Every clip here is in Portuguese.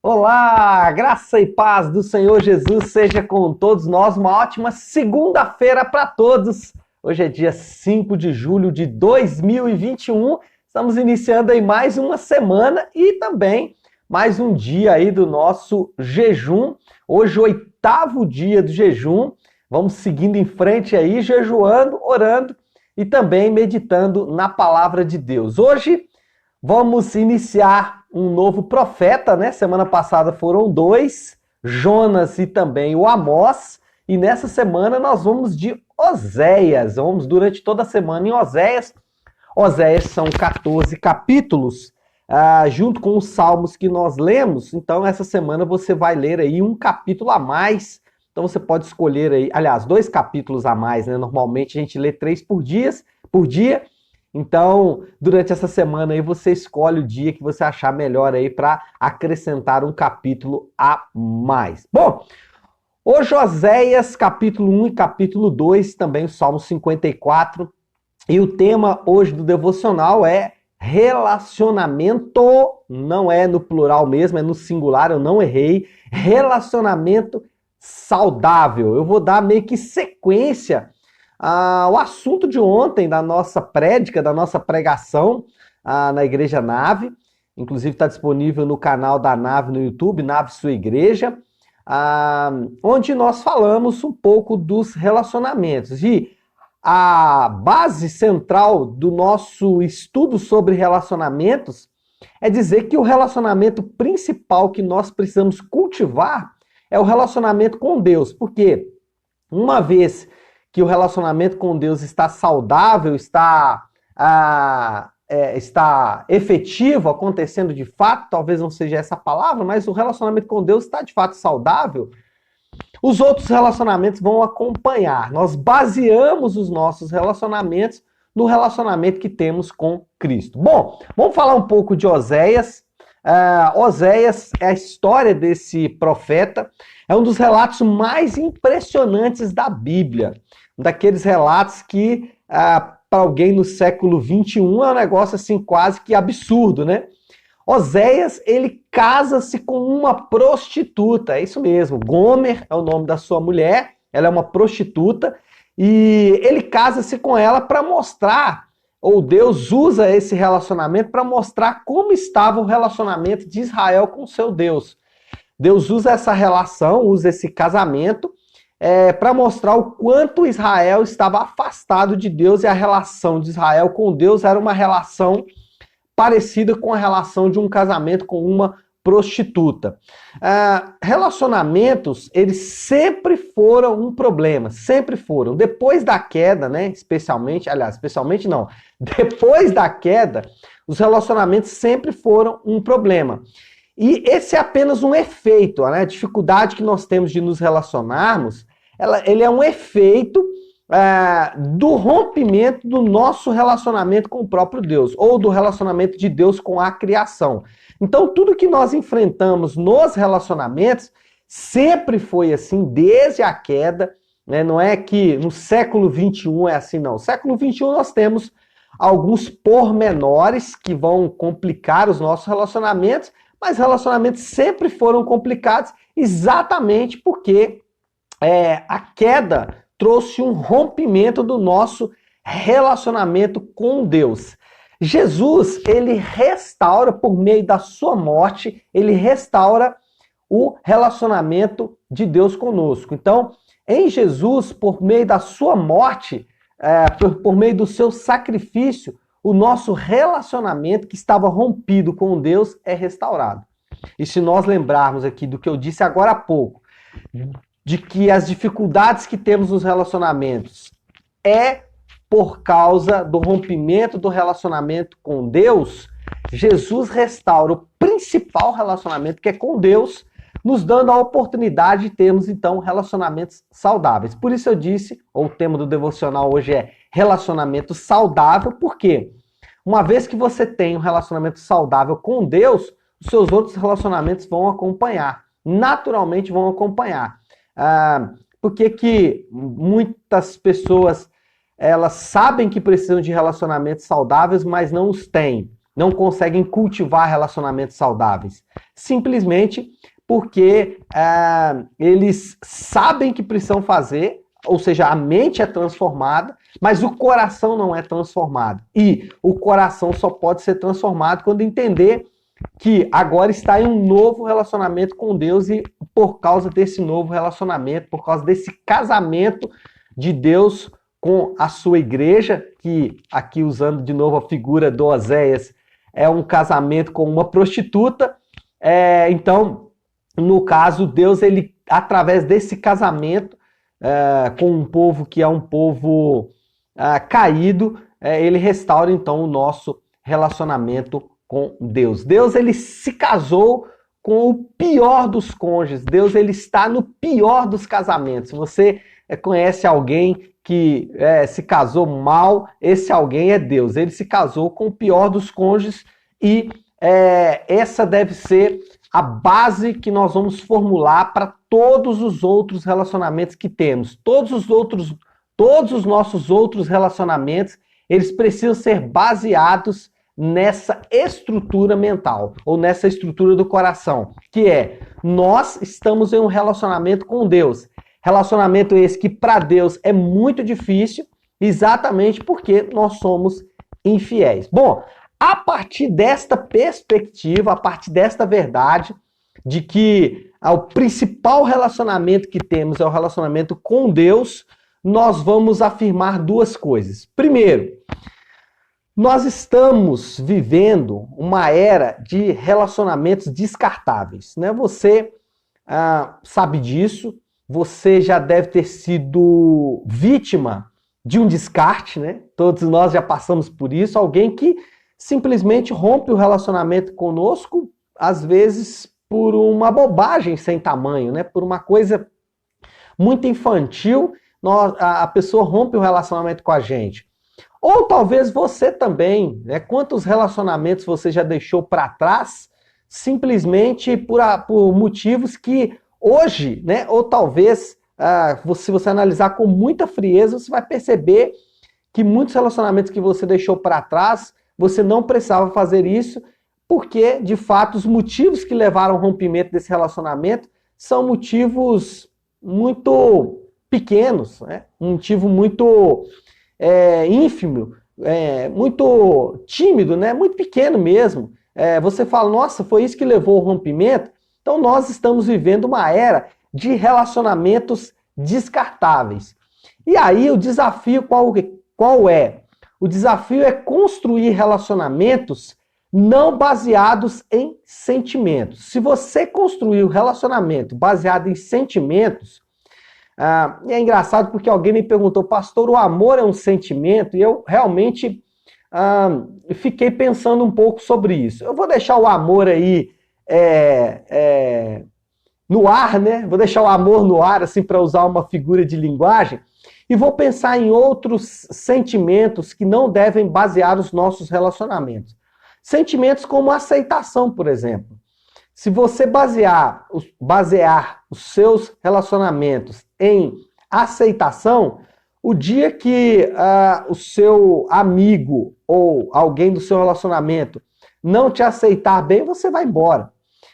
Olá, graça e paz do Senhor Jesus seja com todos nós. Uma ótima segunda-feira para todos. Hoje é dia 5 de julho de 2021. Estamos iniciando aí mais uma semana e também mais um dia aí do nosso jejum. Hoje, o 8º dia do jejum. Vamos seguindo em frente aí, jejuando, orando e também meditando na palavra de Deus. Hoje vamos iniciar um novo profeta, né? Semana passada foram 2, Jonas e também o Amós. E nessa semana nós vamos de Oséias. Vamos durante toda a semana em Oséias. Oséias são 14 capítulos, junto com os salmos que nós lemos. Então essa semana você vai ler aí um capítulo a mais. Então você pode escolher aí, aliás, 2 capítulos a mais, né? Normalmente a gente lê 3 por dia. Então, durante essa semana aí, você escolhe o dia que você achar melhor aí para acrescentar um capítulo a mais. Bom, hoje Oséias, capítulo 1 e capítulo 2, também o Salmo 54. E o tema hoje do devocional é relacionamento, não é no plural mesmo, é no singular, eu não errei. Relacionamento saudável. Eu vou dar meio que sequência o assunto de ontem da nossa prédica, da nossa pregação na Igreja Nave, inclusive está disponível no canal da Nave no YouTube, Nave Sua Igreja, onde nós falamos um pouco dos relacionamentos. E a base central do nosso estudo sobre relacionamentos é dizer que o relacionamento principal que nós precisamos cultivar é o relacionamento com Deus, porque uma vez que o relacionamento com Deus está saudável, está efetivo, acontecendo de fato, talvez não seja essa palavra, mas o relacionamento com Deus está de fato saudável, os outros relacionamentos vão acompanhar. Nós baseamos os nossos relacionamentos no relacionamento que temos com Cristo. Bom, vamos falar um pouco de Oséias. Oséias é a história desse profeta, é um dos relatos mais impressionantes da Bíblia. Daqueles relatos que, para alguém no século 21, é um negócio assim quase que absurdo, né? Oséias, ele casa-se com uma prostituta, é isso mesmo, Gomer é o nome da sua mulher, ela é uma prostituta, e ele casa-se com ela para mostrar, ou Deus usa esse relacionamento para mostrar como estava o relacionamento de Israel com o seu Deus. Deus usa essa relação, usa esse casamento, para mostrar o quanto Israel estava afastado de Deus e a relação de Israel com Deus era uma relação parecida com a relação de um casamento com uma prostituta. Relacionamentos, eles sempre foram um problema, sempre foram. Depois da queda, né, especialmente não, depois da queda, os relacionamentos sempre foram um problema. E esse é apenas um efeito, né? A dificuldade que nós temos de nos relacionarmos, ele é um efeito do rompimento do nosso relacionamento com o próprio Deus, ou do relacionamento de Deus com a criação. Então, tudo que nós enfrentamos nos relacionamentos sempre foi assim, desde a queda, né? Não é que no século 21 é assim, não. No século 21 nós temos alguns pormenores que vão complicar os nossos relacionamentos, mas relacionamentos sempre foram complicados exatamente porque a queda trouxe um rompimento do nosso relacionamento com Deus. Jesus, ele restaura, por meio da sua morte, ele restaura o relacionamento de Deus conosco. Então, em Jesus, por meio da sua morte, por meio do seu sacrifício, o nosso relacionamento que estava rompido com Deus é restaurado. E se nós lembrarmos aqui do que eu disse agora há pouco, de que as dificuldades que temos nos relacionamentos é por causa do rompimento do relacionamento com Deus, Jesus restaura o principal relacionamento, que é com Deus, nos dando a oportunidade de termos, então, relacionamentos saudáveis. Por isso eu disse, ou o tema do devocional hoje é relacionamento saudável, porque uma vez que você tem um relacionamento saudável com Deus, os seus outros relacionamentos vão acompanhar, naturalmente vão acompanhar. Por que muitas pessoas elas sabem que precisam de relacionamentos saudáveis, mas não os têm? não conseguem cultivar relacionamentos saudáveis? Simplesmente porque eles sabem que precisam fazer, ou seja, a mente é transformada, mas o coração não é transformado. E o coração só pode ser transformado quando entender que agora está em um novo relacionamento com Deus e por causa desse novo relacionamento, por causa desse casamento de Deus com a sua igreja, que aqui usando de novo a figura do Oséias, é um casamento com uma prostituta. Então, no caso, Deus, ele, através desse casamento com um povo que é um povo caído, ele restaura então o nosso relacionamento com Deus. Deus, ele se casou com o pior dos cônjuges. Deus, ele está no pior dos casamentos. Se você conhece alguém que se casou mal, esse alguém é Deus. Ele se casou com o pior dos cônjuges e essa deve ser a base que nós vamos formular para todos os outros relacionamentos que temos. Todos os nossos outros relacionamentos, eles precisam ser baseados nessa estrutura mental, ou nessa estrutura do coração, que é, nós estamos em um relacionamento com Deus. Relacionamento esse que para Deus é muito difícil, exatamente porque nós somos infiéis. Bom, a partir desta perspectiva, a partir desta verdade, de que o principal relacionamento que temos é o relacionamento com Deus, nós vamos afirmar duas coisas. Primeiro, nós estamos vivendo uma era de relacionamentos descartáveis, né? Você sabe disso, você já deve ter sido vítima de um descarte, né? Todos nós já passamos por isso, alguém que simplesmente rompe o relacionamento conosco, às vezes por uma bobagem sem tamanho, né? Por uma coisa muito infantil, a pessoa rompe o relacionamento com a gente. Ou talvez você também, né? Quantos relacionamentos você já deixou para trás simplesmente por motivos que hoje, né? Ou talvez, se você analisar com muita frieza, você vai perceber que muitos relacionamentos que você deixou para trás, você não precisava fazer isso, porque, de fato, os motivos que levaram ao rompimento desse relacionamento são motivos muito pequenos, né? Um motivo muito ínfimo, muito tímido, né? Muito pequeno mesmo. Você fala, nossa, foi isso que levou ao rompimento? Então nós estamos vivendo uma era de relacionamentos descartáveis. E aí o desafio qual é? O desafio é construir relacionamentos não baseados em sentimentos. Se você construir um relacionamento baseado em sentimentos, é engraçado porque alguém me perguntou, pastor, o amor é um sentimento? E eu realmente fiquei pensando um pouco sobre isso. Eu vou deixar o amor aí no ar, né? Vou deixar o amor no ar, assim, para usar uma figura de linguagem, e vou pensar em outros sentimentos que não devem basear os nossos relacionamentos. Sentimentos como aceitação, por exemplo. Se você basear os seus relacionamentos em aceitação, o dia que o seu amigo ou alguém do seu relacionamento não te aceitar bem, você vai embora.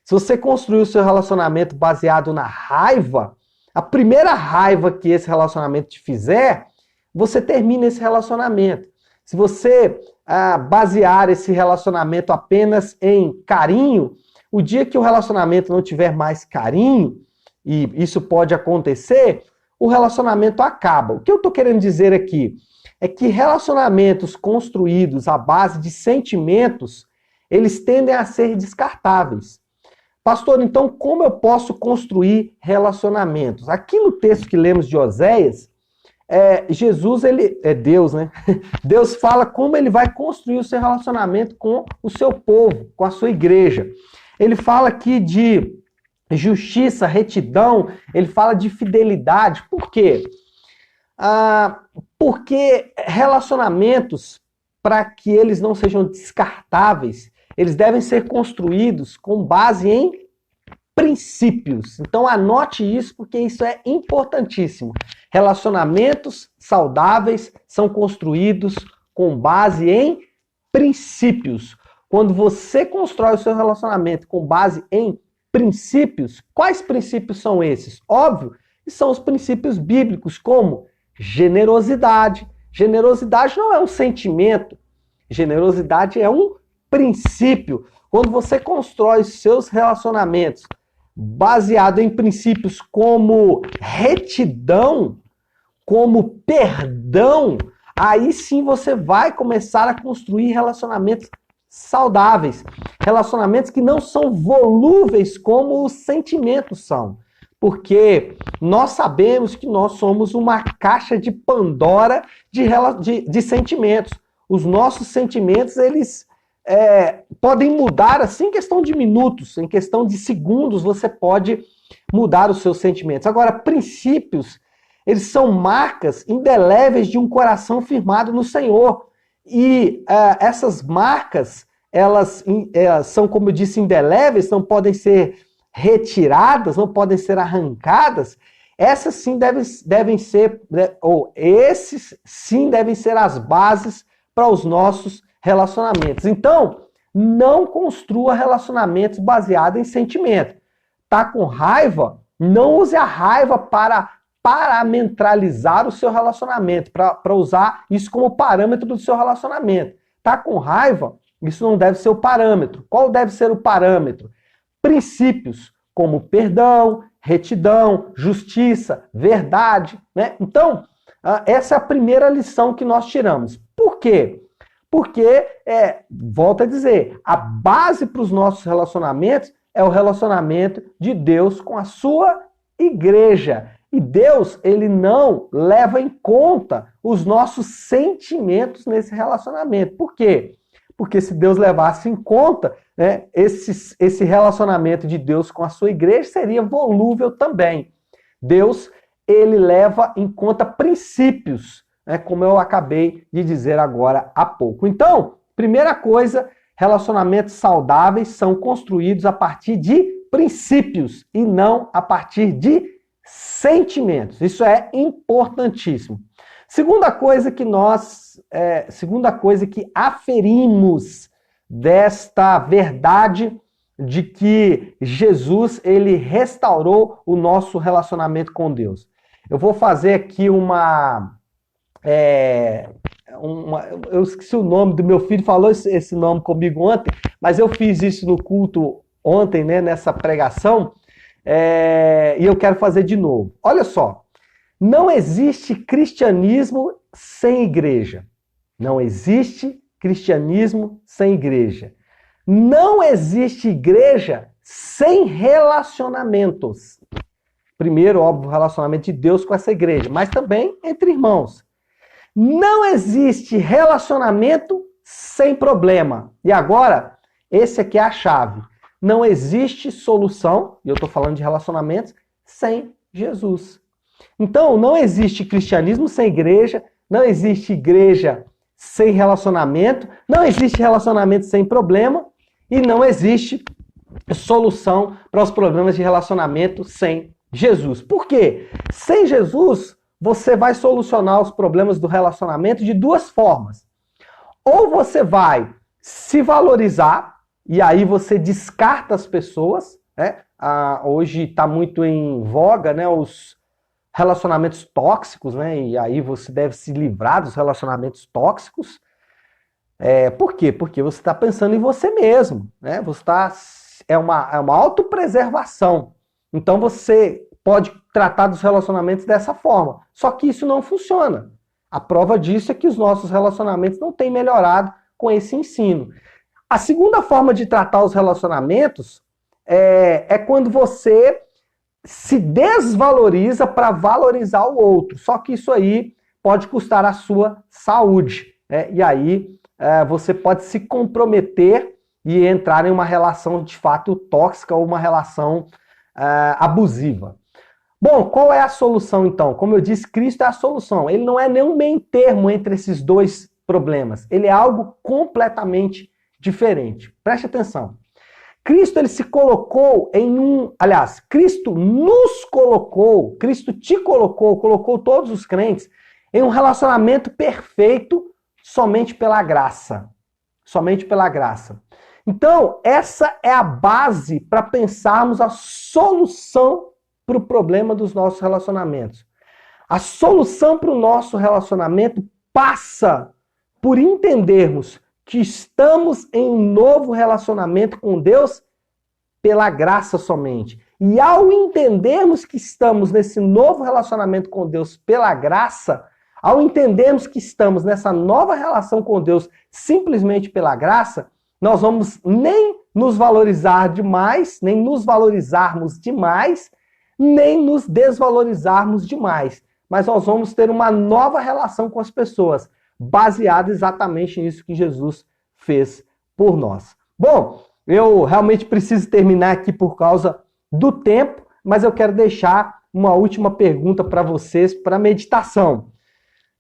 Se você construir o seu relacionamento baseado na raiva, a primeira raiva que esse relacionamento te fizer, você termina esse relacionamento. Se você basear esse relacionamento apenas em carinho, o dia que o relacionamento não tiver mais carinho, e isso pode acontecer, o relacionamento acaba. O que eu estou querendo dizer aqui é que relacionamentos construídos à base de sentimentos, eles tendem a ser descartáveis. Pastor, então como eu posso construir relacionamentos? Aqui no texto que lemos de Oséias, Jesus, ele é Deus, né? Deus fala como ele vai construir o seu relacionamento com o seu povo, com a sua igreja. Ele fala aqui de justiça, retidão, ele fala de fidelidade. Por quê? Porque relacionamentos, para que eles não sejam descartáveis, eles devem ser construídos com base em princípios. Então anote isso, porque isso é importantíssimo. Relacionamentos saudáveis são construídos com base em princípios. quando você constrói o seu relacionamento com base em princípios, quais princípios são esses? Óbvio, são os princípios bíblicos, como generosidade. Generosidade não é um sentimento, generosidade é um princípio. Quando você constrói seus relacionamentos baseado em princípios como retidão, como perdão, aí sim você vai começar a construir relacionamentos saudáveis, relacionamentos que não são volúveis como os sentimentos são. Porque nós sabemos que nós somos uma caixa de Pandora de sentimentos. Os nossos sentimentos, eles podem mudar assim em questão de minutos, em questão de segundos, você pode mudar os seus sentimentos. Agora, princípios, eles são marcas indeléveis de um coração firmado no Senhor. E essas marcas, elas são, como eu disse, indeléveis, não podem ser retiradas, não podem ser arrancadas. Essas sim devem ser, ou esses sim devem ser as bases para os nossos relacionamentos. Então, não construa relacionamentos baseados em sentimento. Tá com raiva? Não use a raiva para parametralizar o seu relacionamento, para usar isso como parâmetro do seu relacionamento. Tá com raiva? Isso não deve ser o parâmetro. Qual deve ser o parâmetro? Princípios como perdão, retidão, justiça, verdade, né? Então, essa é a primeira lição que nós tiramos. Por quê? Porque, volto a dizer, a base para os nossos relacionamentos é o relacionamento de Deus com a sua igreja. E Deus, ele não leva em conta os nossos sentimentos nesse relacionamento. Por quê? Porque se Deus levasse em conta, né, esse relacionamento de Deus com a sua igreja seria volúvel também. Deus, ele leva em conta princípios, né, como eu acabei de dizer agora há pouco. Então, primeira coisa, relacionamentos saudáveis são construídos a partir de princípios e não a partir de sentimentos. Isso é importantíssimo. Segunda coisa que aferimos desta verdade de que Jesus, ele restaurou o nosso relacionamento com Deus. Eu vou fazer aqui eu esqueci o nome do meu filho, falou esse nome comigo ontem, mas eu fiz isso no culto ontem, né, nessa pregação, e eu quero fazer de novo. Olha só, não existe cristianismo sem igreja. Não existe cristianismo sem igreja. Não existe igreja sem relacionamentos. Primeiro, óbvio, o relacionamento de Deus com essa igreja, mas também entre irmãos. Não existe relacionamento sem problema. E agora, esse aqui é a chave. Não existe solução, e eu estou falando de relacionamentos, sem Jesus. Então, não existe cristianismo sem igreja, não existe igreja sem relacionamento, não existe relacionamento sem problema, e não existe solução para os problemas de relacionamento sem Jesus. Por quê? Sem Jesus, você vai solucionar os problemas do relacionamento de duas formas. Ou você vai se valorizar, e aí você descarta as pessoas, né? Hoje está muito em voga, né, os relacionamentos tóxicos, né? E aí você deve se livrar dos relacionamentos tóxicos. Por quê? Porque você está pensando em você mesmo, né? É uma autopreservação. Então você pode tratar dos relacionamentos dessa forma. Só que isso não funciona. A prova disso é que os nossos relacionamentos não têm melhorado com esse ensino. A segunda forma de tratar os relacionamentos é quando você se desvaloriza para valorizar o outro. Só que isso aí pode custar a sua saúde. E aí você pode se comprometer e entrar em uma relação de fato tóxica ou uma relação abusiva. Bom, qual é a solução então? Como eu disse, Cristo é a solução. Ele não é nenhum meio termo entre esses dois problemas. Ele é algo completamente diferente. Preste atenção. Cristo, ele se colocou Cristo nos colocou, Cristo te colocou todos os crentes em um relacionamento perfeito somente pela graça. Somente pela graça. Então, essa é a base para pensarmos a solução para o problema dos nossos relacionamentos. A solução para o nosso relacionamento passa por entendermos que estamos em um novo relacionamento com Deus pela graça somente. E ao entendermos que estamos nesse novo relacionamento com Deus pela graça, ao entendermos que estamos nessa nova relação com Deus simplesmente pela graça, nós vamos nem nos valorizar demais, nem nos valorizarmos demais, nem nos desvalorizarmos demais. Mas nós vamos ter uma nova relação com as pessoas, baseada exatamente nisso que Jesus fez por nós. Bom, eu realmente preciso terminar aqui por causa do tempo, mas eu quero deixar uma última pergunta para vocês, para meditação.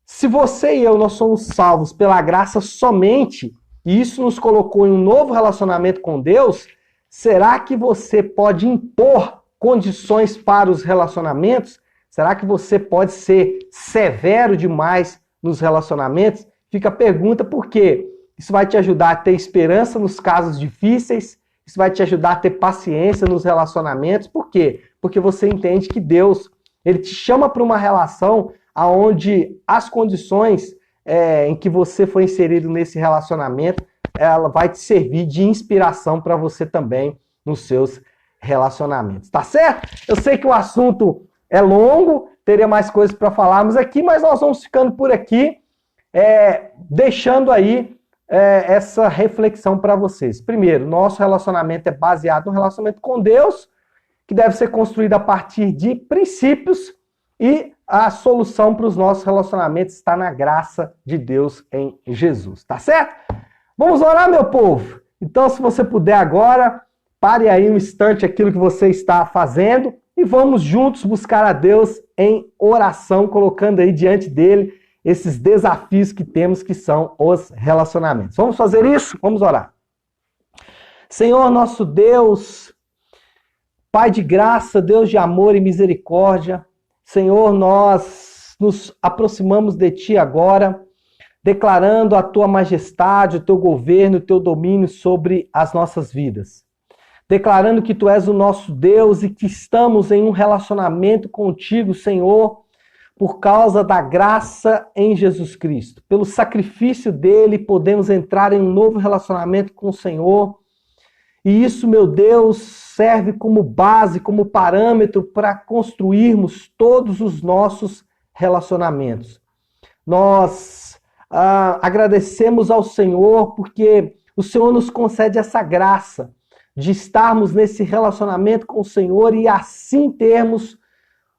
Se você e eu, nós somos salvos pela graça somente, e isso nos colocou em um novo relacionamento com Deus, será que você pode impor condições para os relacionamentos? Será que você pode ser severo demais nos relacionamentos? Fica a pergunta, porque isso vai te ajudar a ter esperança nos casos difíceis, isso vai te ajudar a ter paciência nos relacionamentos. Por quê? Porque você entende que Deus, Ele te chama para uma relação onde as condições em que você foi inserido nesse relacionamento, ela vai te servir de inspiração para você também nos seus relacionamentos. Tá certo? Eu sei que o assunto é longo, teria mais coisas para falarmos aqui, mas nós vamos ficando por aqui, deixando aí essa reflexão para vocês. Primeiro, nosso relacionamento é baseado no relacionamento com Deus, que deve ser construído a partir de princípios, e a solução para os nossos relacionamentos está na graça de Deus em Jesus. Tá certo? Vamos orar, meu povo? Então, se você puder agora, pare aí um instante aquilo que você está fazendo e vamos juntos buscar a Deus em oração, colocando aí diante dele esses desafios que temos, que são os relacionamentos. Vamos fazer isso? Vamos orar. Senhor, nosso Deus, Pai de graça, Deus de amor e misericórdia, Senhor, nós nos aproximamos de Ti agora, declarando a Tua majestade, o Teu governo, o Teu domínio sobre as nossas vidas. Declarando que Tu és o nosso Deus e que estamos em um relacionamento contigo, Senhor, por causa da graça em Jesus Cristo. Pelo sacrifício dele, podemos entrar em um novo relacionamento com o Senhor. E isso, meu Deus, serve como base, como parâmetro para construirmos todos os nossos relacionamentos. Nós agradecemos ao Senhor porque o Senhor nos concede essa graça de estarmos nesse relacionamento com o Senhor e assim termos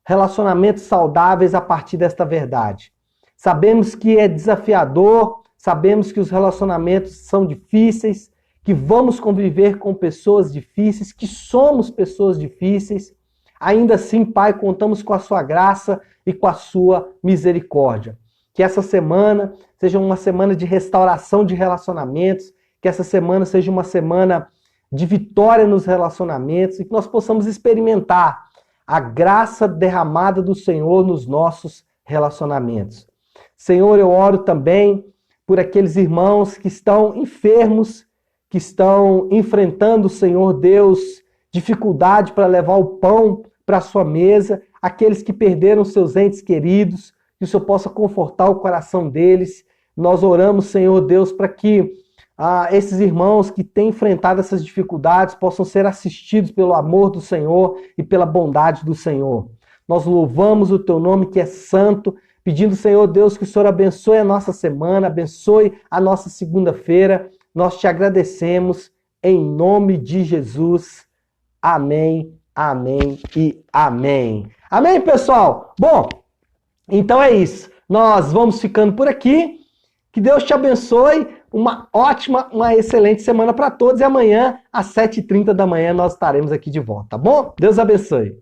relacionamentos saudáveis a partir desta verdade. Sabemos que é desafiador, sabemos que os relacionamentos são difíceis, que vamos conviver com pessoas difíceis, que somos pessoas difíceis. Ainda assim, Pai, contamos com a sua graça e com a sua misericórdia. Que essa semana seja uma semana de restauração de relacionamentos, que essa semana seja uma semana de vitória nos relacionamentos e que nós possamos experimentar a graça derramada do Senhor nos nossos relacionamentos. Senhor, eu oro também por aqueles irmãos que estão enfermos, que estão enfrentando, Senhor Deus, dificuldade para levar o pão para a sua mesa, aqueles que perderam seus entes queridos, que o Senhor possa confortar o coração deles. Nós oramos, Senhor Deus, para que esses irmãos que têm enfrentado essas dificuldades possam ser assistidos pelo amor do Senhor e pela bondade do Senhor. Nós louvamos o teu nome que é santo, pedindo, Senhor Deus, que o Senhor abençoe a nossa semana, abençoe a nossa segunda-feira. Nós te agradecemos em nome de Jesus. Amém, amém e amém. Amém, pessoal? Bom, então é isso. Nós vamos ficando por aqui. Que Deus te abençoe. Uma ótima, uma excelente semana para todos. E amanhã, às 7h30 da manhã, nós estaremos aqui de volta, tá bom? Deus abençoe.